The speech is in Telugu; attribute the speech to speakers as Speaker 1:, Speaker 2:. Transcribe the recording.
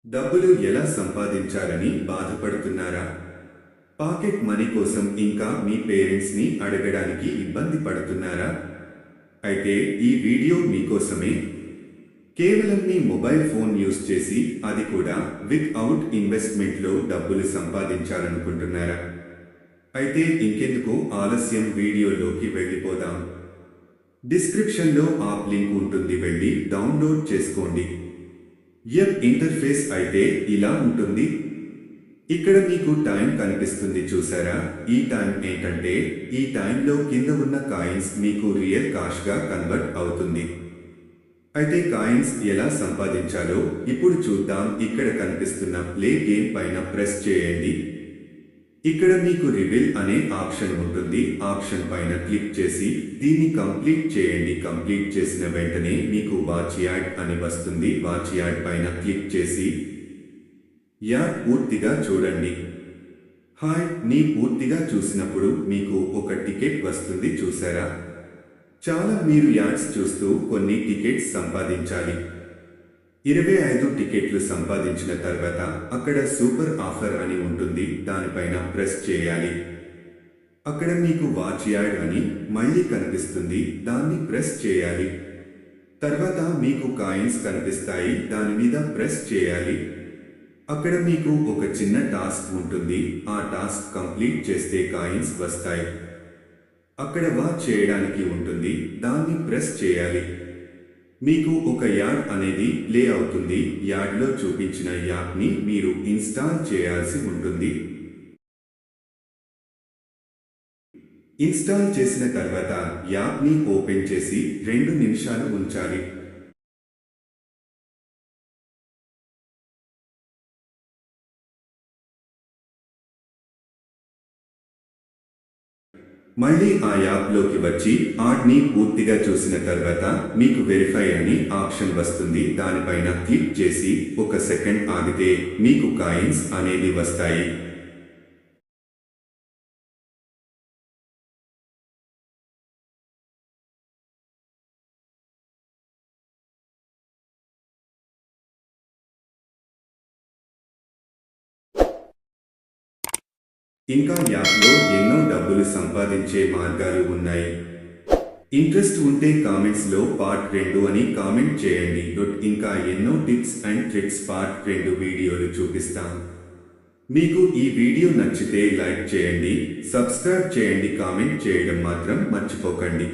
Speaker 1: డబ్బులు ఎలా సంపాదించాలని బాధపడుతున్నారా? పాకెట్ మనీ కోసం ఇంకా మీ పేరెంట్స్ని అడగడానికి ఇబ్బంది పడుతున్నారా? అయితే ఈ వీడియో మీకోసమే. కేవలం మీ మొబైల్ ఫోన్ యూజ్ చేసి, అది కూడా వితౌట్ ఇన్వెస్ట్మెంట్లో డబ్బులు సంపాదించాలనుకుంటున్నారా? అయితే ఇంకెందుకు ఆలస్యం, వీడియోలోకి వెళ్ళిపోదాం. డిస్క్రిప్షన్లో యాప్ లింక్ ఉంటుంది, వెళ్ళి డౌన్లోడ్ చేసుకోండి. యాప్ ఇంటర్ఫేస్ అయితే ఇలా ఉంటుంది. ఇక్కడ మీకు టైం కనిపిస్తుంది, చూసారా? ఈ టైం ఏంటంటే, ఈ టైంలో కింద ఉన్న కాయిన్స్ మీకు రియల్ కాష్గా కన్వర్ట్ అవుతుంది. అయితే కాయిన్స్ ఎలా సంపాదించాలో ఇప్పుడు చూద్దాం. ఇక్కడ కనిపిస్తున్న ప్లే గేమ్ పైన ప్రెస్ చేయండి. ఇక్కడ మీకు రివీల్ అనే ఆప్షన్ ఉంటుంది. ఆప్షన్ పైన క్లిక్ చేసి దీన్ని కంప్లీట్ చేయండి. కంప్లీట్ చేసిన వెంటనే మీకు వాచ్ యాడ్ అని వస్తుంది. వాచ్ యాడ్ పైన క్లిక్ చేసి యాడ్ పూర్తిగా చూడండి. హాయ్ ని పూర్తిగా చూసినప్పుడు మీకు ఒక టికెట్ వస్తుంది, చూసారా? చాలా మీరు యాడ్స్ చూస్తూ కొన్ని టికెట్స్ సంపాదించాలి. 25 టికెట్లు సంపాదించిన తర్వాత అక్కడ సూపర్ ఆఫర్ అని ఉంటుంది, దానిపైన ప్రెస్ చేయాలి. అక్కడ మీకు వాచ్ యాడ్ అని మళ్ళీ కనిపిస్తుంది, దాన్ని ప్రెస్ చేయాలి. తర్వాత మీకు కాయిన్స్ కనిపిస్తాయి, దాని మీద ప్రెస్ చేయాలి. అక్కడ మీకు ఒక చిన్న టాస్క్ ఉంటుంది, ఆ టాస్క్ కంప్లీట్ చేస్తే కాయిన్స్ వస్తాయి. అక్కడ వాచ్ చేయడానికి ఉంటుంది, దాన్ని ప్రెస్ చేయాలి. మీకు ఒక యాడ్ అనేది ప్లే అవుతుంది. యాడ్లో చూపించిన యాప్ని మీరు ఇన్స్టాల్ చేయాల్సి ఉంటుంది. ఇన్స్టాల్ చేసిన తర్వాత యాప్ని ఓపెన్ చేసి 2 నిమిషాలు ఉంచాలి. మళ్ళీ ఆ యాప్లోకి వచ్చి యాడ్ని పూర్తిగా చూసిన తర్వాత మీకు వెరిఫై అని ఆప్షన్ వస్తుంది, దానిపైన క్లిక్ చేసి 1 సెకండ్ ఆగితే మీకు కాయిన్స్ అనేది వస్తాయి. ఇంకా యాప్లో ఎన్నో డబ్బులు సంపాదించే మార్గాలు ఉన్నాయి. ఇంట్రెస్ట్ ఉంటే కామెంట్స్లో పార్ట్ 2 అని కామెంట్ చేయండి. ఇంకా ఎన్నో టిప్స్ అండ్ ట్రిక్స్ పార్ట్ 2 వీడియోలు చూపిస్తాం. మీకు ఈ వీడియో నచ్చితే లైక్ చేయండి, సబ్స్క్రైబ్ చేయండి, కామెంట్ చేయడం మాత్రం మర్చిపోకండి.